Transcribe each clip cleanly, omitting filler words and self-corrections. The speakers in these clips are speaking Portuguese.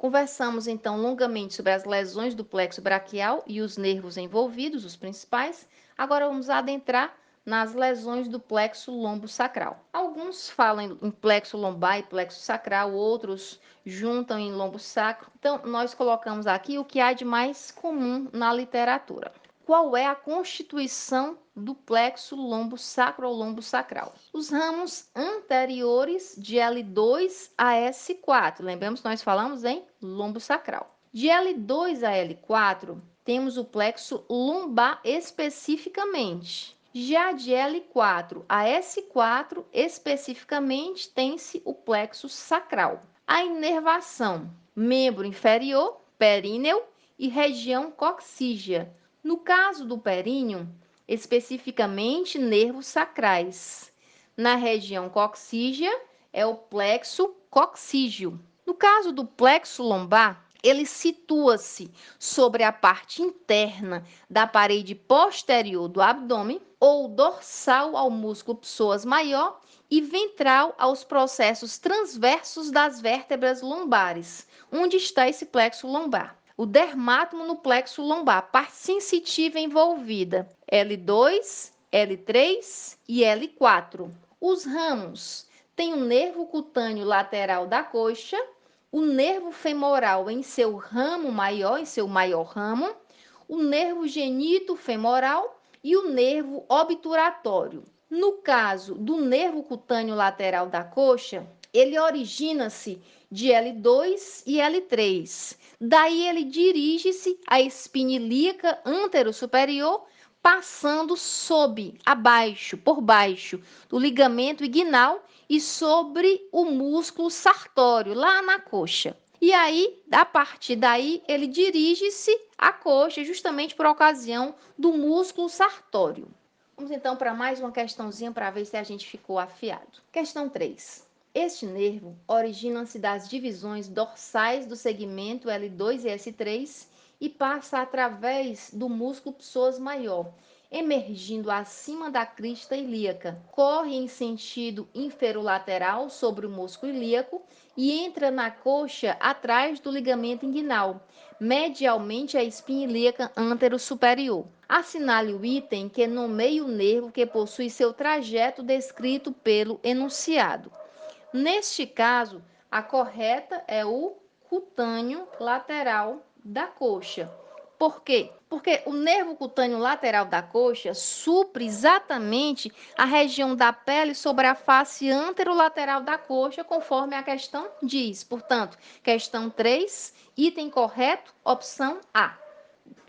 Conversamos então longamente sobre as lesões do plexo braquial e os nervos envolvidos, os principais. Agora vamos adentrar nas lesões do plexo lombosacral. Alguns falam em plexo lombar e plexo sacral, outros juntam em lombo sacro. Então, nós colocamos aqui o que há de mais comum na literatura. Qual é a constituição do plexo lombosacro ou lombosacral? Os ramos anteriores de L2 a S4. Lembramos que nós falamos em lombosacral. De L2 a L4, temos o plexo lombar especificamente. Já de L4 a S4, especificamente, tem-se o plexo sacral. A inervação, membro inferior, períneo e região coxígea. No caso do períneo, especificamente nervos sacrais. Na região coxígea, é o plexo coxígeo. No caso do plexo lombar, ele situa-se sobre a parte interna da parede posterior do abdômen ou dorsal ao músculo psoas maior e ventral aos processos transversos das vértebras lombares, onde está esse plexo lombar. O dermátomo no plexo lombar, parte sensitiva envolvida, L2, L3 e L4. Os ramos têm o nervo cutâneo lateral da coxa, o nervo femoral em seu ramo maior, em seu maior ramo, o nervo genito-femoral e o nervo obturatório. No caso do nervo cutâneo lateral da coxa, ele origina-se de L2 e L3. Daí ele dirige-se à espinha ilíaca antero-superior, passando por baixo do ligamento inguinal e sobre o músculo sartório, lá na coxa. E aí, a partir daí, ele dirige-se à coxa, justamente por ocasião do músculo sartório. Vamos então para mais uma questãozinha para ver se a gente ficou afiado. Questão 3. Este nervo origina-se das divisões dorsais do segmento L2 e S3 e passa através do músculo psoas maior, emergindo acima da crista ilíaca. Corre em sentido inferolateral sobre o músculo ilíaco e entra na coxa atrás do ligamento inguinal, medialmente à espinha ilíaca antero-superior. Assinale o item que nomeia o nervo que possui seu trajeto descrito pelo enunciado. Neste caso, a correta é o cutâneo lateral da coxa. Por quê? Porque o nervo cutâneo lateral da coxa supre exatamente a região da pele sobre a face anterolateral da coxa, conforme a questão diz. Portanto, questão 3, item correto, opção A.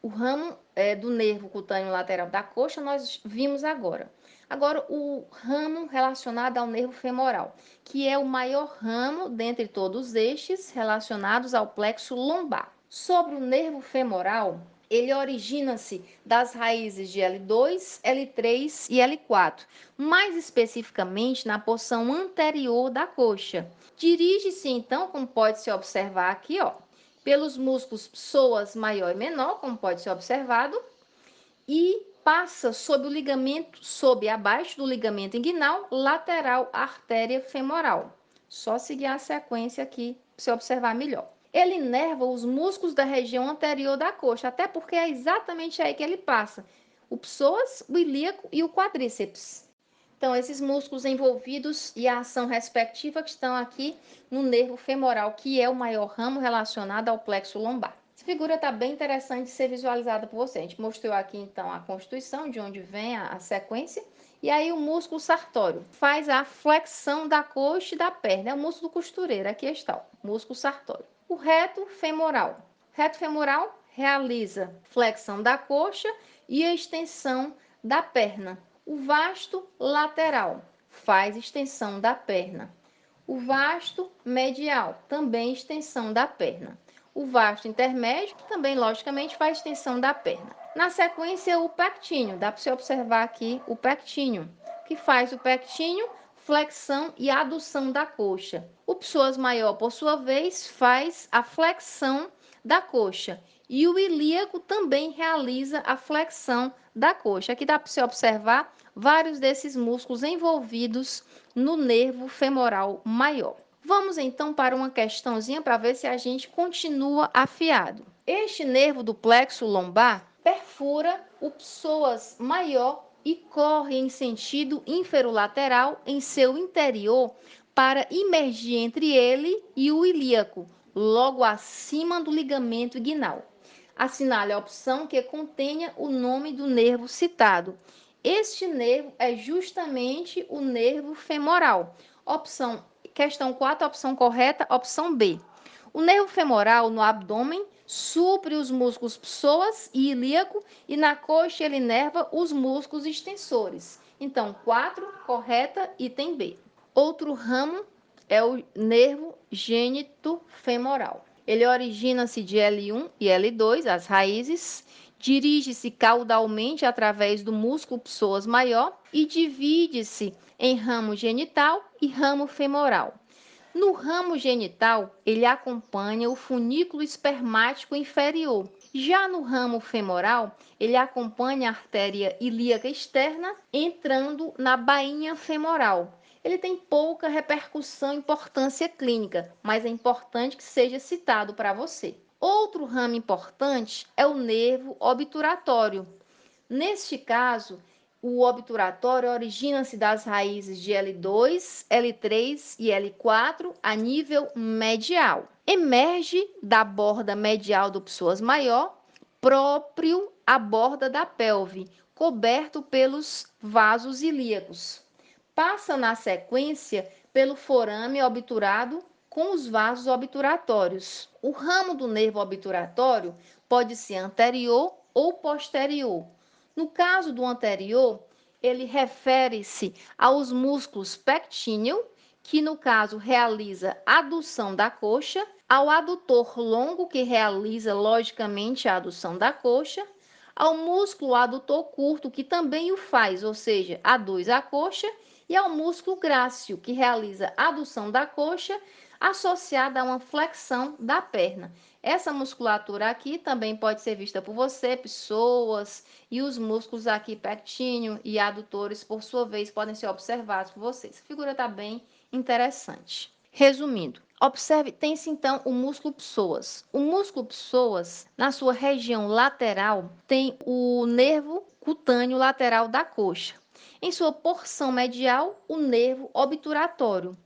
O ramo do nervo cutâneo lateral da coxa nós vimos agora. Agora, o ramo relacionado ao nervo femoral, que é o maior ramo dentre todos estes relacionados ao plexo lombar. Sobre o nervo femoral, ele origina-se das raízes de L2, L3 e L4, mais especificamente na porção anterior da coxa. Dirige-se então, como pode se observar aqui, pelos músculos psoas maior e menor, como pode ser observado, e passa abaixo do ligamento inguinal lateral à artéria femoral. Só seguir a sequência aqui para você observar melhor. Ele inerva os músculos da região anterior da coxa, até porque é exatamente aí que ele passa. O psoas, o ilíaco e o quadríceps. Então, esses músculos envolvidos e a ação respectiva que estão aqui no nervo femoral, que é o maior ramo relacionado ao plexo lombar. Essa figura está bem interessante de ser visualizada por você. A gente mostrou aqui, então, a constituição, de onde vem a sequência. E aí o músculo sartório faz a flexão da coxa e da perna. É o músculo costureiro, aqui está, o músculo sartório. O reto femoral. O reto femoral realiza flexão da coxa e a extensão da perna. O vasto lateral faz extensão da perna. O vasto medial, também extensão da perna. O vasto intermédio, também, logicamente, faz extensão da perna. Na sequência, o pectíneo. Dá para você observar aqui o pectíneo, que faz o pectíneo, flexão e adução da coxa. O psoas maior, por sua vez, faz a flexão da coxa. E o ilíaco também realiza a flexão da coxa. Aqui dá para você observar vários desses músculos envolvidos no nervo femoral maior. Vamos então para uma questãozinha para ver se a gente continua afiado. Este nervo do plexo lombar perfura o psoas maior e corre em sentido inferolateral em seu interior para imergir entre ele e o ilíaco, logo acima do ligamento inguinal. Assinale a opção que contenha o nome do nervo citado. Este nervo é justamente o nervo femoral. Opção Questão 4, opção correta, opção B. O nervo femoral no abdômen supre os músculos psoas e ilíaco e na coxa ele inerva os músculos extensores. Então, 4, correta, item B. Outro ramo é o nervo gênito femoral. Ele origina-se de L1 e L2, as raízes, dirige-se caudalmente através do músculo psoas maior e divide-se em ramo genital e ramo femoral. No ramo genital, ele acompanha o funículo espermático inferior. Já no ramo femoral, ele acompanha a artéria ilíaca externa, entrando na bainha femoral. Ele tem pouca repercussão e importância clínica, mas é importante que seja citado para você. Outro ramo importante é o nervo obturatório. Neste caso, o obturatório origina-se das raízes de L2, L3 e L4 a nível medial. Emerge da borda medial do psoas maior, próprio à borda da pelve, coberto pelos vasos ilíacos. Passa na sequência pelo forame obturado com os vasos obturatórios. O ramo do nervo obturatório pode ser anterior ou posterior. No caso do anterior, ele refere-se aos músculos pectíneo, que no caso realiza a adução da coxa, ao adutor longo, que realiza logicamente a adução da coxa, ao músculo adutor curto, que também o faz, ou seja, aduz a coxa, e ao músculo grácil, que realiza a adução da coxa associada a uma flexão da perna. Essa musculatura aqui também pode ser vista por você, pessoas, e os músculos aqui pectíneo e adutores, por sua vez, podem ser observados por vocês. A figura está bem interessante. Resumindo, observe, tem-se então o músculo psoas. O músculo psoas, na sua região lateral, tem o nervo cutâneo lateral da coxa. Em sua porção medial, o nervo obturatório.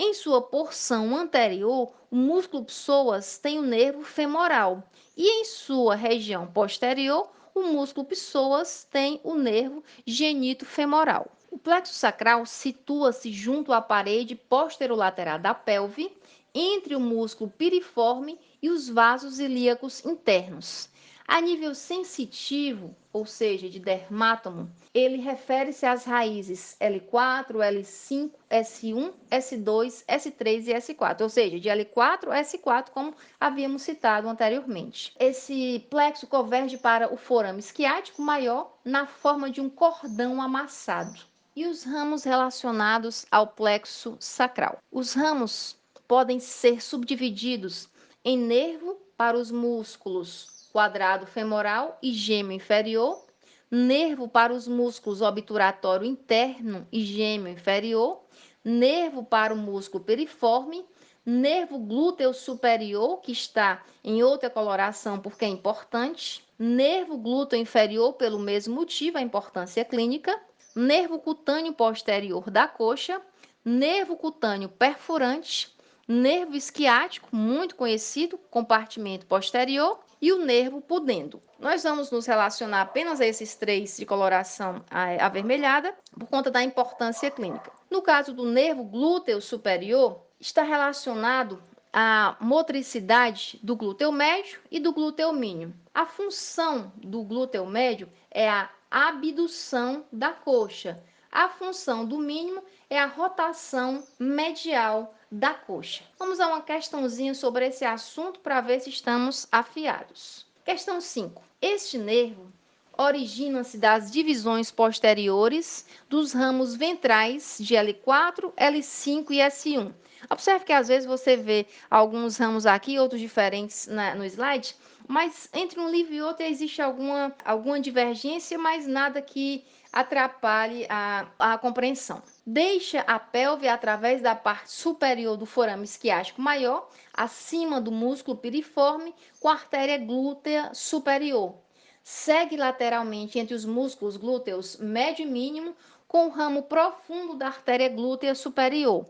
Em sua porção anterior, o músculo psoas tem o nervo femoral. E em sua região posterior, o músculo psoas tem o nervo genito-femoral. O plexo sacral situa-se junto à parede posterolateral da pelve, entre o músculo piriforme e os vasos ilíacos internos. A nível sensitivo, ou seja, de dermátomo, ele refere-se às raízes L4, L5, S1, S2, S3 e S4, ou seja, de L4 a S4, como havíamos citado anteriormente. Esse plexo converge para o forame isquiático maior na forma de um cordão amassado. E os ramos relacionados ao plexo sacral. Os ramos podem ser subdivididos em nervo para os músculos quadrado femoral e gêmeo inferior, nervo para os músculos obturatório interno e gêmeo inferior, nervo para o músculo piriforme, nervo glúteo superior, que está em outra coloração porque é importante, nervo glúteo inferior, pelo mesmo motivo, a importância clínica, nervo cutâneo posterior da coxa, nervo cutâneo perfurante, nervo isquiático, muito conhecido, compartimento posterior, e o nervo pudendo. Nós vamos nos relacionar apenas a esses três de coloração avermelhada, por conta da importância clínica. No caso do nervo glúteo superior, está relacionado à motricidade do glúteo médio e do glúteo mínimo. A função do glúteo médio é a abdução da coxa. A função do mínimo é a rotação medial da coxa. Vamos a uma questãozinha sobre esse assunto para ver se estamos afiados. Questão 5. Este nervo origina-se das divisões posteriores dos ramos ventrais de L4, L5 e S1. Observe que às vezes você vê alguns ramos aqui, outros diferentes no slide, mas entre um livro e outro existe alguma divergência, mas nada que atrapalhe a compreensão. Deixa a pelve através da parte superior do forame isquiático maior, acima do músculo piriforme, com a artéria glútea superior. Segue lateralmente entre os músculos glúteos médio e mínimo, com o ramo profundo da artéria glútea superior.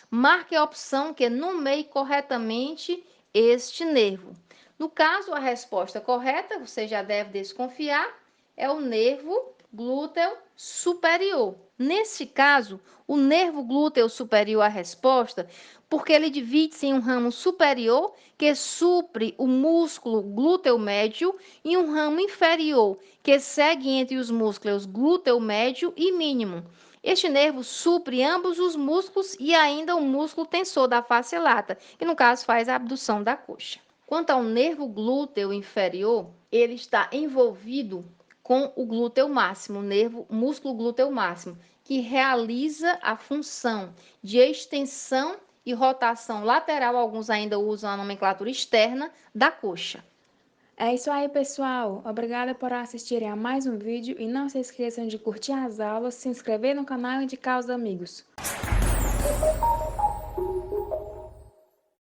Marque a opção que nomeie corretamente este nervo. No caso, a resposta correta, você já deve desconfiar, é o nervo glúteo superior. Nesse caso, o nervo glúteo superior é a resposta, porque ele divide-se em um ramo superior que supre o músculo glúteo médio e um ramo inferior que segue entre os músculos glúteo médio e mínimo. Este nervo supre ambos os músculos e ainda o músculo tensor da face lata, que no caso faz a abdução da coxa. Quanto ao nervo glúteo inferior, ele está envolvido com o glúteo máximo, o nervo músculo glúteo máximo, que realiza a função de extensão e rotação lateral, alguns ainda usam a nomenclatura externa, da coxa. É isso aí, pessoal. Obrigada por assistirem a mais um vídeo e não se esqueçam de curtir as aulas, se inscrever no canal e indicar aos amigos.